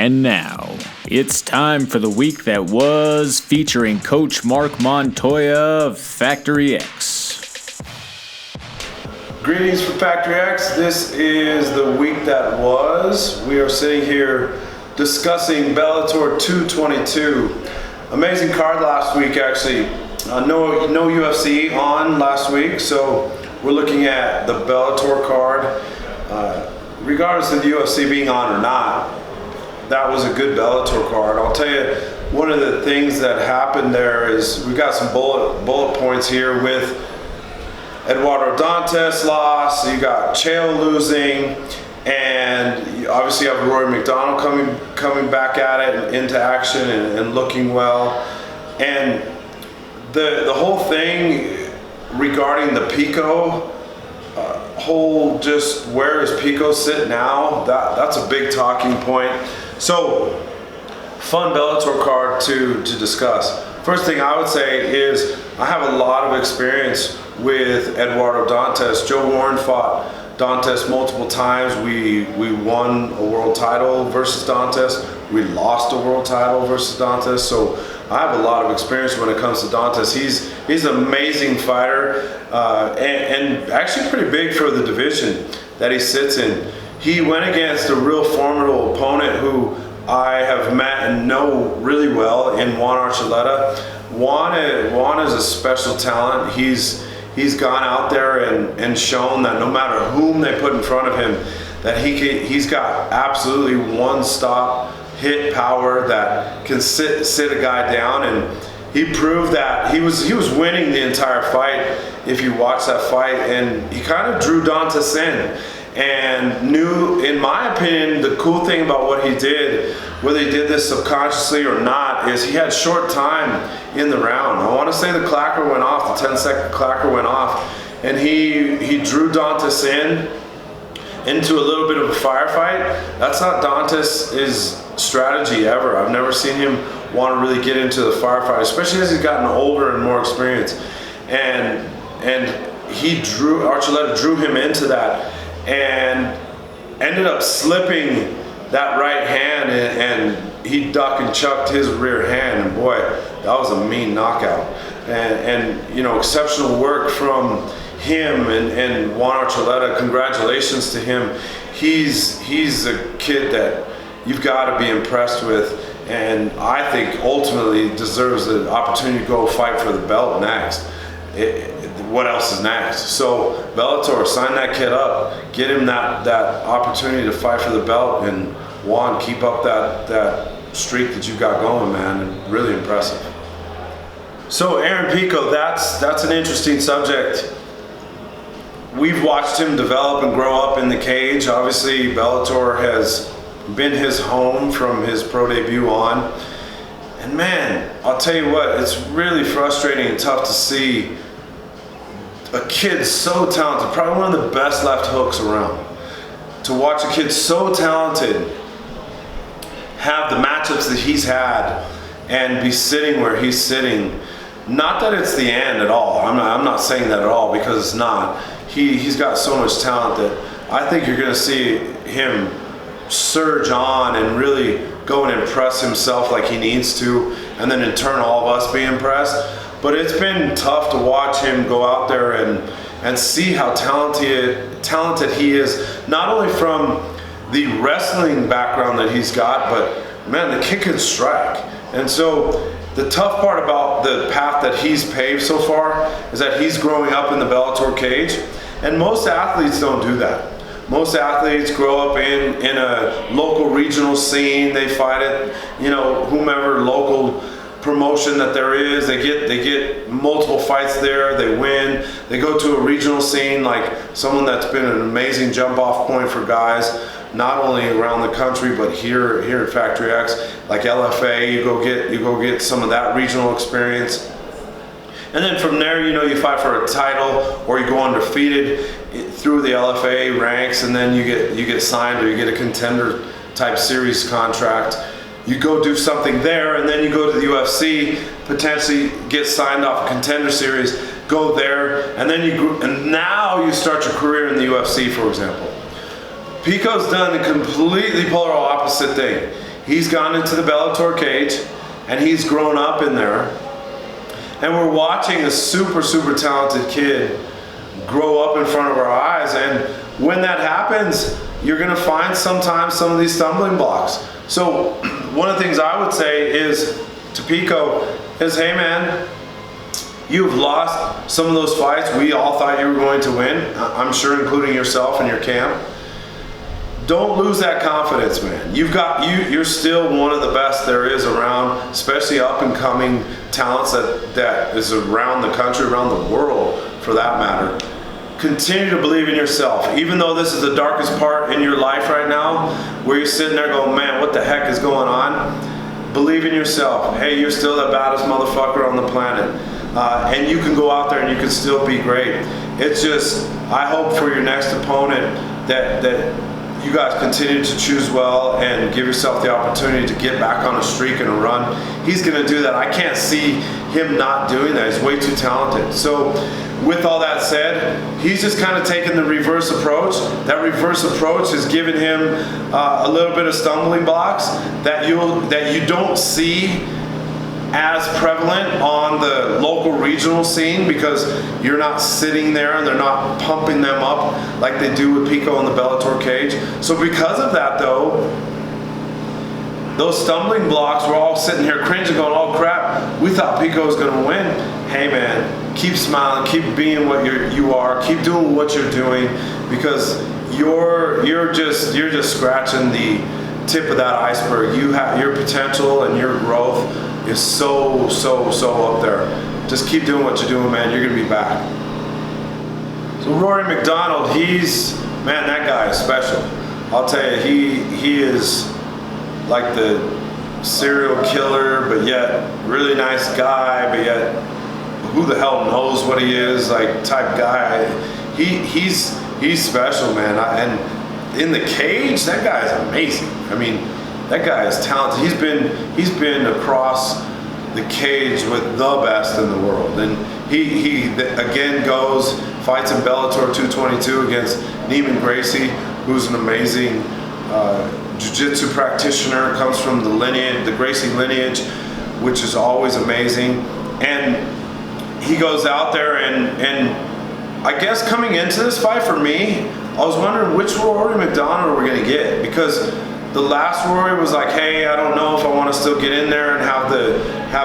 And now, it's time for the week that was, featuring Coach Marc Montoya of Factory X. Greetings from Factory X. This is the week that was. We are sitting here discussing Bellator 222. Amazing card last week, actually. No UFC on last week, so we're looking at the Bellator card. Regardless of the UFC being on or not, that was a good Bellator card. I'll tell you, one of the things that happened there is we got some bullet points here with Eduardo Dantas loss, you got Chael losing, and you obviously have Rory MacDonald coming back at it and into action and looking well. And the whole thing regarding the Picot whole, just where is Picot sit now, that's a big talking point. So, fun Bellator card to discuss. First thing I would say is I have a lot of experience with Eduardo Dantas. Joe Warren fought Dantas multiple times. We won a world title versus Dantas. We lost a world title versus Dantas. So I have a lot of experience when it comes to Dantas. He's an amazing fighter and actually pretty big for the division that he sits in. He went against a real formidable opponent who I have met and know really well in Juan Archuleta. Juan is a special talent. He's gone out there and shown that no matter whom they put in front of him, that he's got absolutely one-stop hit power that can sit a guy down, and he proved that he was winning the entire fight if you watch that fight, and he kind of drew Dantas in. And knew, in my opinion, the cool thing about what he did, whether he did this subconsciously or not, is he had short time in the round. I want to say the clacker went off, the 10-second clacker went off, and he drew Dantas into a little bit of a firefight. That's not Dantas' strategy ever. I've never seen him want to really get into the firefight, especially as he's gotten older and more experienced. And Archuleta drew him into that, and ended up slipping that right hand, and he ducked and chucked his rear hand, and boy, that was a mean knockout. And you know, exceptional work from him and Juan Archuleta. Congratulations to him. He's a kid that you've got to be impressed with, and I think ultimately deserves the opportunity to go fight for the belt next. What else is next? So Bellator, sign that kid up, get him that opportunity to fight for the belt, and Juan, keep up that streak that you've got going, man, and really impressive. So Aaron Picot, that's an interesting subject. We've watched him develop and grow up in the cage. Obviously, Bellator has been his home from his pro debut on. And man, I'll tell you what, it's really frustrating and tough to see a kid so talented, probably one of the best left hooks around. To watch a kid so talented have the matchups that he's had and be sitting where he's sitting. Not that it's the end at all. I'm not saying that at all, because it's not. He's got so much talent that I think you're going to see him surge on and really go and impress himself like he needs to, and then in turn all of us be impressed. But it's been tough to watch him go out there and see how talented he is, not only from the wrestling background that he's got, but man, the kick and strike. And so the tough part about the path that he's paved so far is that he's growing up in the Bellator cage, and most athletes don't do that. Most athletes grow up in a local regional scene. They fight at, whomever local promotion that there is. They get multiple fights there. They win. They go to a regional scene, like someone that's been an amazing jump off point for guys, not only around the country but here at Factory X, like LFA. You go get some of that regional experience. And then from there, you fight for a title, or you go undefeated through the LFA ranks, and then you get signed, or you get a contender type series contract. You go do something there, and then you go to the UFC, potentially get signed off a contender series, go there, and then now you start your career in the UFC, for example. Picot's done a completely polar opposite thing. He's gone into the Bellator cage, and he's grown up in there. And we're watching a super, super talented kid grow up in front of our eyes. And when that happens, you're gonna find sometimes some of these stumbling blocks. So one of the things I would say is to Picot is, hey man, you've lost some of those fights we all thought you were going to win, I'm sure including yourself and your camp. Don't lose that confidence, man. You're still one of the best there is around, especially up and coming talents that is around the country, around the world for that matter. Continue to believe in yourself. Even though this is the darkest part in your life right now, where you're sitting there going, man, what the heck is going on? Believe in yourself. Hey, you're still the baddest motherfucker on the planet. And you can go out there and you can still be great. It's just, I hope for your next opponent that you guys continue to choose well and give yourself the opportunity to get back on a streak and a run. He's gonna do that. I can't see him not doing that. He's way too talented. So with all that said, he's just kind of taking the reverse approach. That reverse approach has given him a little bit of stumbling blocks that you don't see as prevalent on the local regional scene, because you're not sitting there and they're not pumping them up like they do with Picot in the Bellator cage. So because of that though, those stumbling blocks, we're all sitting here cringing going, oh crap, we thought Picot was gonna win. Hey man, keep smiling, keep being what you are, keep doing what you're doing, because you're just scratching the tip of that iceberg. You have your potential and your growth is so up there. Just keep doing what you're doing, man. You're gonna be back. So Rory MacDonald, man, that guy is special. I'll tell you, he is like the serial killer, but yet really nice guy, but yet who the hell knows what he is, like type guy. He's special, man. And in the cage, that guy is amazing. I mean, that guy is talented. He's been across the cage with the best in the world, and he again fights in Bellator 222 against Neiman Gracie, who's an amazing jiu-jitsu practitioner, comes from the Gracie lineage, which is always amazing. And he goes out there and I guess coming into this fight for me, I was wondering which Rory MacDonald we're gonna get, because the last Rory was like, hey, I don't know if I want to still get in there and have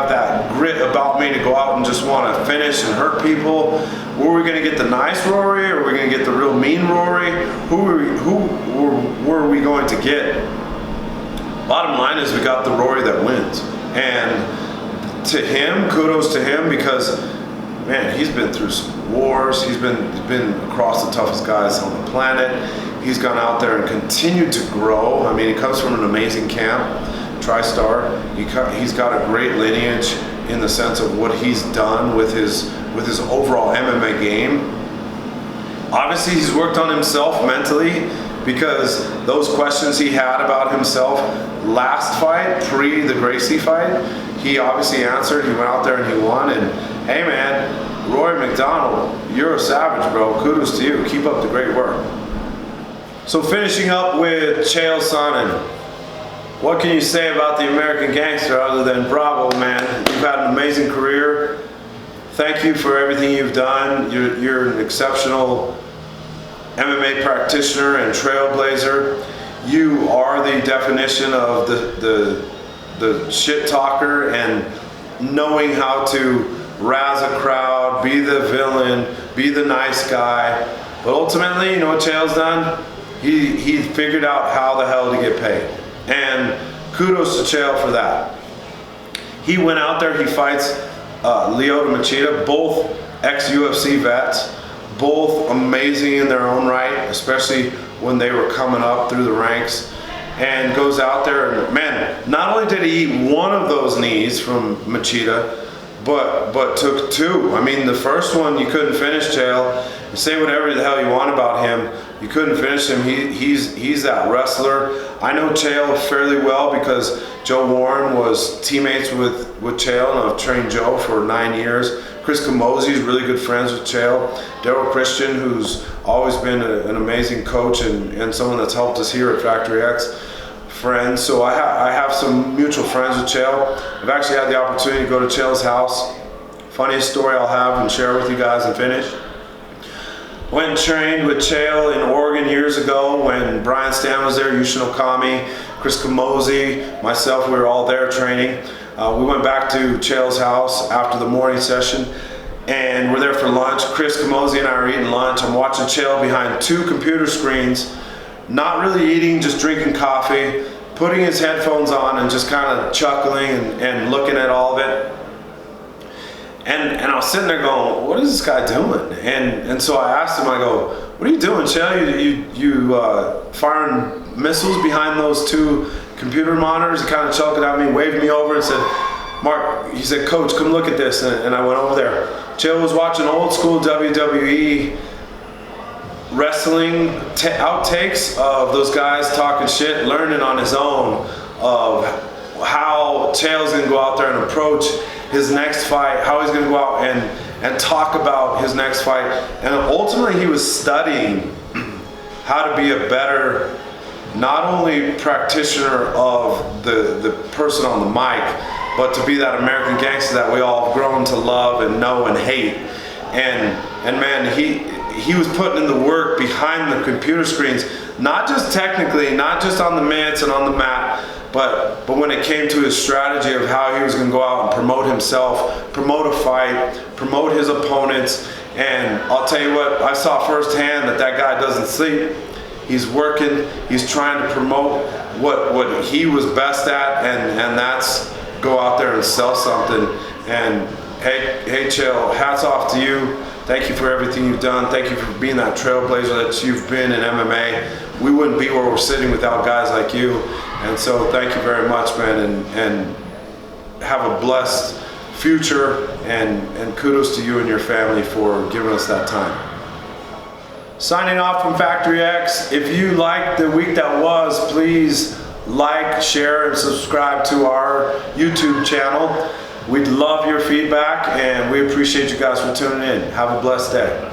that grit about me to go out and just want to finish and hurt people. Were we going to get the nice Rory, or were we going to get the real mean Rory? Who were we going to get? Bottom line is we got the Rory that wins. And to him, kudos to him, because man, he's been through some wars. He's been across the toughest guys on the planet. He's gone out there and continued to grow. I mean, he comes from an amazing camp, TriStar. He's got a great lineage in the sense of what he's done with his overall MMA game. Obviously, he's worked on himself mentally, because those questions he had about himself last fight, pre the Gracie fight, he obviously answered. He went out there and he won. And hey, man, Rory MacDonald, you're a savage, bro. Kudos to you. Keep up the great work. So finishing up with Chael Sonnen. What can you say about the American Gangster other than bravo, man? You've had an amazing career. Thank you for everything you've done. You're an exceptional MMA practitioner and trailblazer. You are the definition of the shit talker, and knowing how to razz a crowd, be the villain, be the nice guy. But ultimately, you know what Chael's done? He figured out how the hell to get paid. And kudos to Chael for that. He went out there, he fights Lyoto Machida, both ex-UFC vets, both amazing in their own right, especially when they were coming up through the ranks, and goes out there and, man, not only did he eat one of those knees from Machida, but took two. I mean, the first one you couldn't finish Chael. You say whatever the hell you want about him, you couldn't finish him. He's that wrestler. I know Chael fairly well because Joe Warren was teammates with Chael, and I've trained Joe for 9 years. Chris Camozzi is really good friends with Chael. Daryl Christian, who's always been an amazing coach and someone that's helped us here at Factory X. friends. So I have some mutual friends with Chael. I've actually had the opportunity to go to Chael's house. Funniest story I'll have and share with you guys and finish. Went and trained with Chael in Oregon years ago when Brian Stan was there, Yushin Okami, Chris Camozzi, myself, we were all there training. We went back to Chael's house after the morning session and we're there for lunch. Chris Camozzi and I are eating lunch. I'm watching Chael behind 2 computer screens, not really eating, just drinking coffee, putting his headphones on and just kind of chuckling and looking at all of it. And I was sitting there going, what is this guy doing? And so I asked him, I go, what are you doing, Chael? You firing missiles behind those 2 computer monitors? He kind of chuckled at me, waved me over and said, Mark, he said, Coach, come look at this. And I went over there. Chael was watching old school WWE wrestling outtakes of those guys talking shit, learning on his own of how Chael's gonna go out there and approach his next fight, how he's gonna go out and talk about his next fight. And ultimately he was studying how to be a better, not only practitioner of the person on the mic, but to be that American gangster that we all have grown to love and know and hate. And man, he was putting in the work behind the computer screens, not just technically, not just on the mitts and on the mat, but when it came to his strategy of how he was going to go out and promote himself, promote a fight, promote his opponents. And I'll tell you what, I saw firsthand that guy doesn't sleep. He's working, he's trying to promote what he was best at, and that's go out there and sell something. And hey Chael, hats off to you. Thank you for everything you've done. Thank you for being that trailblazer that you've been in MMA. We wouldn't be where we're sitting without guys like you. And so thank you very much, man, and have a blessed future, and kudos to you and your family for giving us that time. Signing off from Factory X. If you liked the week that was, please like, share, and subscribe to our YouTube channel. We'd love your feedback, and we appreciate you guys for tuning in. Have a blessed day.